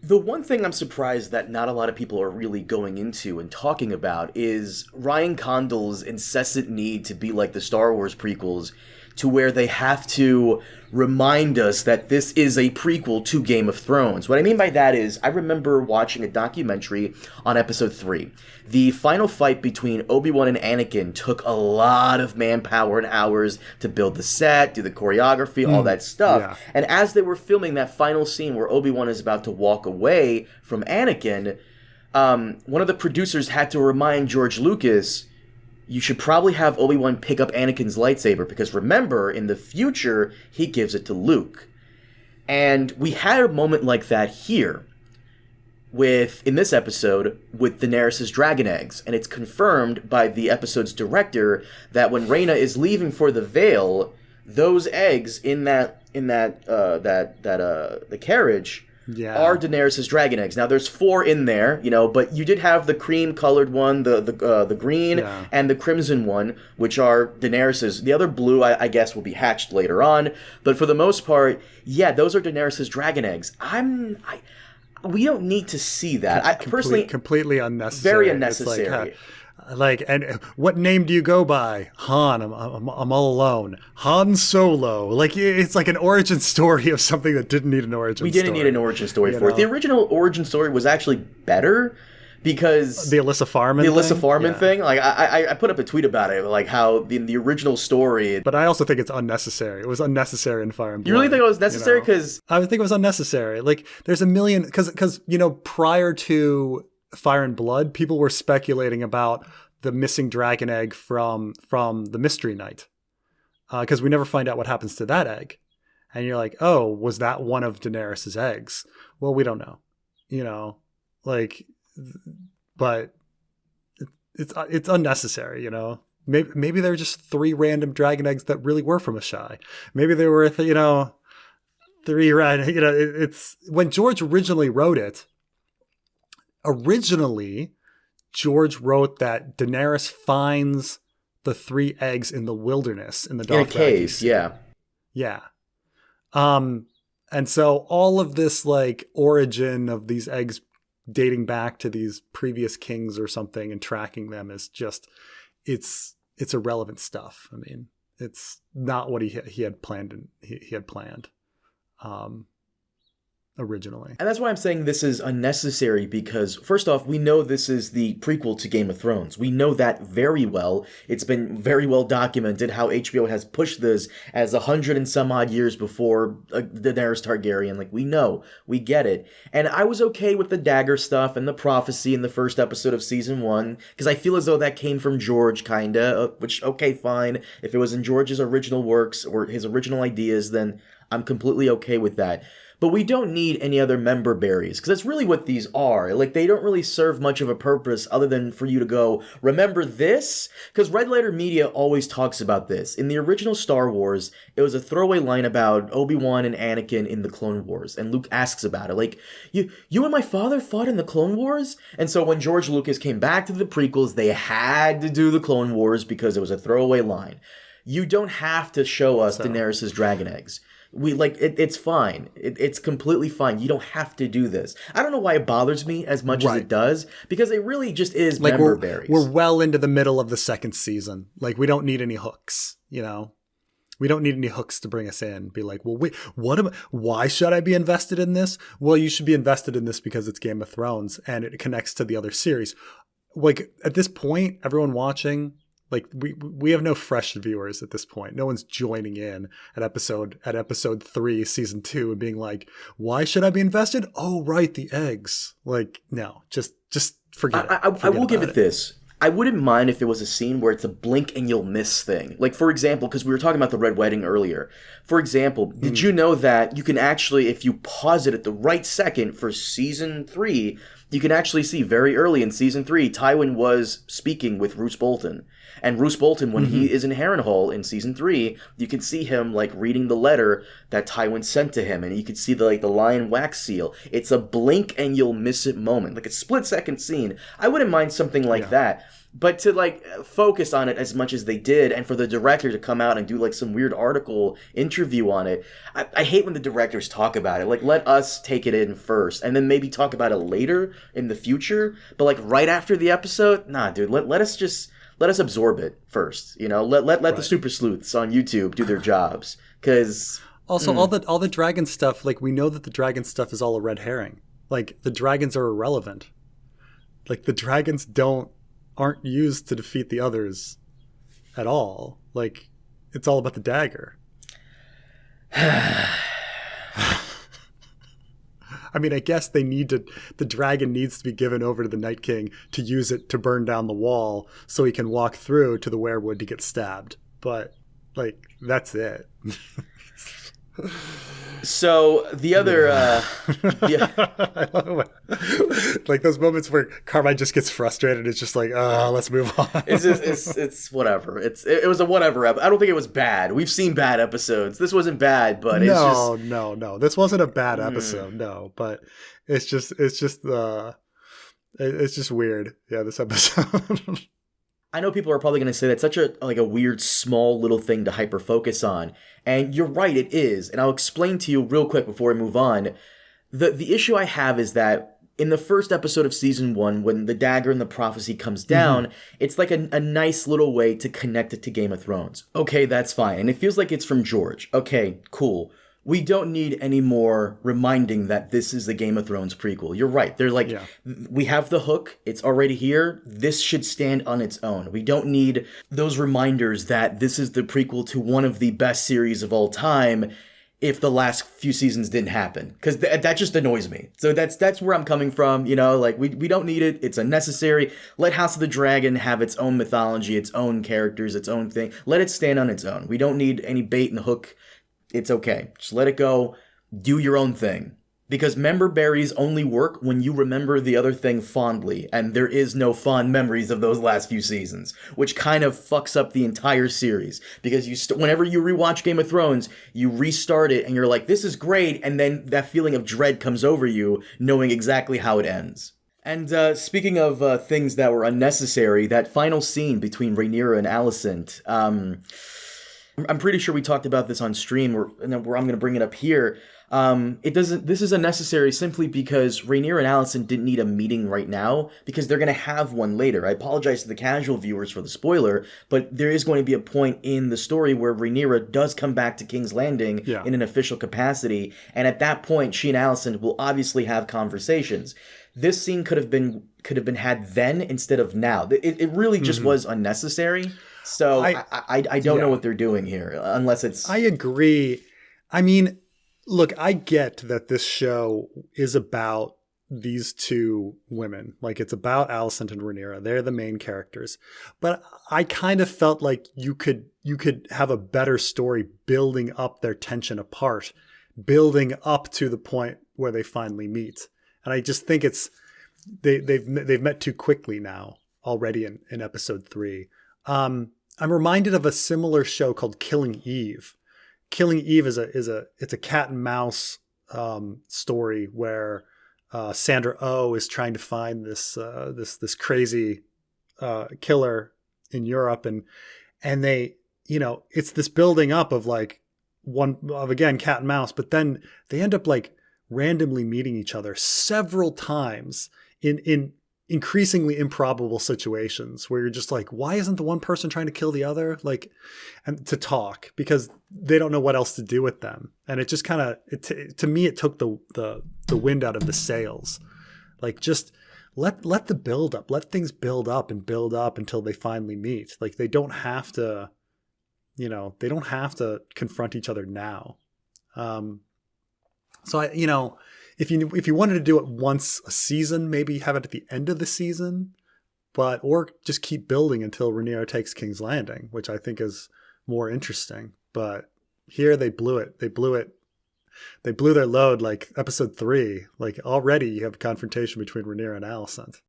The one thing I'm surprised that not a lot of people are really going into and talking about is Ryan Condal's incessant need to be like the Star Wars prequels, to where they have to remind us that this is a prequel to Game of Thrones. What I mean by that is, I remember watching a documentary on episode 3. The final fight between Obi-Wan and Anakin took a lot of manpower and hours to build the set, do the choreography, all that stuff. Yeah. And as they were filming that final scene where Obi-Wan is about to walk away from Anakin, one of the producers had to remind George Lucas, you should probably have Obi-Wan pick up Anakin's lightsaber, because remember, in the future, he gives it to Luke. And we had a moment like that here, in this episode, with Daenerys' dragon eggs. And it's confirmed by the episode's director that when Rhaena is leaving for the Vale, those eggs in the carriage are Daenerys' dragon eggs. Now, there's 4 in there, but you did have the cream-colored one, the green, and the crimson one, which are Daenerys'. The other blue, I guess, will be hatched later on. But for the most part, those are Daenerys' dragon eggs. We don't need to see that. Completely unnecessary. Very unnecessary. And what name do you go by? Han. I'm all alone. Han Solo. It's like an origin story of something that didn't need an origin story. We didn't need an origin story for it. The original origin story was actually better because the Alyssa Farman thing. I put up a tweet about it, like how in the original story. But I also think it's unnecessary. It was unnecessary in Fire and Blood. You really think it was necessary? Because I would think it was unnecessary. There's a million because prior to Fire and Blood, people were speculating about the missing dragon egg from the Mystery Knight, because we never find out what happens to that egg, and you're like, oh, was that one of Daenerys' eggs? Well, we don't know, but it's unnecessary, Maybe they're just 3 random dragon eggs that really were from a shy. Maybe they were 3 random. It's when George originally wrote it. George wrote that Daenerys finds the 3 eggs in the wilderness in the Dothraki. In a cave, yeah. And so all of this origin of these eggs dating back to these previous kings or something and tracking them is just it's irrelevant stuff. I mean, it's not what he had planned. He had planned. Originally. And that's why I'm saying this is unnecessary, because first off, we know this is the prequel to Game of Thrones. We know that very well. It's been very well documented how HBO has pushed this as 100 and some odd years before Daenerys Targaryen. We know, we get it. And I was okay with the dagger stuff and the prophecy in the first episode of season 1, because I feel as though that came from George, kinda, which, okay, fine. If it was in George's original works or his original ideas, then I'm completely okay with that. But we don't need any other member berries, because that's really what these are. They don't really serve much of a purpose other than for you to go, remember this? Because Red Letter Media always talks about this. In the original Star Wars, it was a throwaway line about Obi-Wan and Anakin in the Clone Wars, and Luke asks about it. You and my father fought in the Clone Wars? And so when George Lucas came back to the prequels, they had to do the Clone Wars because it was a throwaway line. You don't have to show us Daenerys' dragon eggs. It's fine. It's completely fine. You don't have to do this. I don't know why it bothers me as much as it does, because it really just is member berries. We're well into the middle of the 2nd season. We don't need any hooks, We don't need any hooks to bring us in. Be like, well, wait, why should I be invested in this? Well, you should be invested in this because it's Game of Thrones and it connects to the other series. At this point, everyone watching, we have no fresh viewers at this point. No one's joining in at episode 3, season 2, and being like, "Why should I be invested?" Oh, right, the eggs. No, just forget it. I will give it this. I wouldn't mind if it was a scene where it's a blink and you'll miss thing. For example, because we were talking about the Red Wedding earlier. For example, did you know that you can actually, if you pause it at the right second for season 3, you can actually see very early in season 3, Tywin was speaking with Roose Bolton. And Roose Bolton, when he is in Harrenhal in season 3, you can see him reading the letter that Tywin sent to him, and you can see the lion wax seal. It's a blink and you'll miss it moment, a split second scene. I wouldn't mind something like that. But to like focus on it as much as they did, and for the director to come out and do like some weird article interview on it, I hate when the directors talk about it. Like, let us take it in first, and then maybe talk about it later in the future. But like right after the episode, nah, dude. Let us absorb it first. You know, let Right. the super sleuths on YouTube do their jobs, because Also, all the dragon stuff, like we know that the dragon stuff is all a red herring. Like the dragons are irrelevant. Like the dragons aren't used to defeat the others at all. Like it's all about the dagger. I mean, I guess the dragon needs to be given over to the Night King to use it to burn down the wall so he can walk through to the weirwood to get stabbed. But like that's it. So the other, I love it. Like those moments where Carmine just gets frustrated. It's just like, let's move on. it's whatever. It was a whatever. I don't think it was bad. We've seen bad episodes. This wasn't bad, but it's just no. This wasn't a bad episode. No, but it's just weird. Yeah, this episode. I know people are probably going to say that's such a weird small little thing to hyper focus on, and you're right, it is. And I'll explain to you real quick before we move on. The issue I have is that in the first episode of season 1, when the dagger and the prophecy comes down, it's like a nice little way to connect it to Game of Thrones. Okay, that's fine, and it feels like it's from George. Okay, cool. We don't need any more reminding that this is the Game of Thrones prequel. You're right. They're like, we have the hook. It's already here. This should stand on its own. We don't need those reminders that this is the prequel to one of the best series of all time if the last few seasons didn't happen. Because that just annoys me. So that's where I'm coming from. You know, like, we don't need it. It's unnecessary. Let House of the Dragon have its own mythology, its own characters, its own thing. Let it stand on its own. We don't need any bait and hook. It's okay. Just let it go. Do your own thing. Because member berries only work when you remember the other thing fondly, and there is no fond memories of those last few seasons, which kind of fucks up the entire series. Because whenever you rewatch Game of Thrones, you restart it and you're like, this is great, and then that feeling of dread comes over you, knowing exactly how it ends. And speaking of things that were unnecessary, that final scene between Rhaenyra and Alicent, I'm pretty sure we talked about this on stream, where I'm going to bring it up here. This is unnecessary simply because Rhaenyra and Alicent didn't need a meeting right now, because they're going to have one later. I apologize to the casual viewers for the spoiler, but there is going to be a point in the story where Rhaenyra does come back to King's Landing in an official capacity, and at that point, she and Alicent will obviously have conversations. This scene could have been had then instead of now. It really just was unnecessary. So I don't know what they're doing here, unless it's... I agree. I mean, look, I get that this show is about these two women. Like, it's about Alicent and Rhaenyra. They're the main characters. But I kind of felt like you could have a better story building up their tension apart, building up to the point where they finally meet. And I just think they've met too quickly now already in episode 3. I'm reminded of a similar show called Killing Eve. Killing Eve is a cat and mouse story where Sandra Oh is trying to find this crazy killer in Europe, and they, you know, it's this building up of like again cat and mouse, but then they end up like randomly meeting each other several times in increasingly improbable situations where you're just like, why isn't the one person trying to kill the other? Like, and to talk, because they don't know what else to do with them. And it just kind of, to me, it took the wind out of the sails. Like, just let the build up, let things build up until they finally meet. Like, they don't have to confront each other now. So if you wanted to do it once a season, maybe have it at the end of the season, or just keep building until Rhaenyra takes King's Landing, which I think is more interesting. But here they blew it. They blew their load. Like episode 3, like already you have a confrontation between Rhaenyra and Alicent.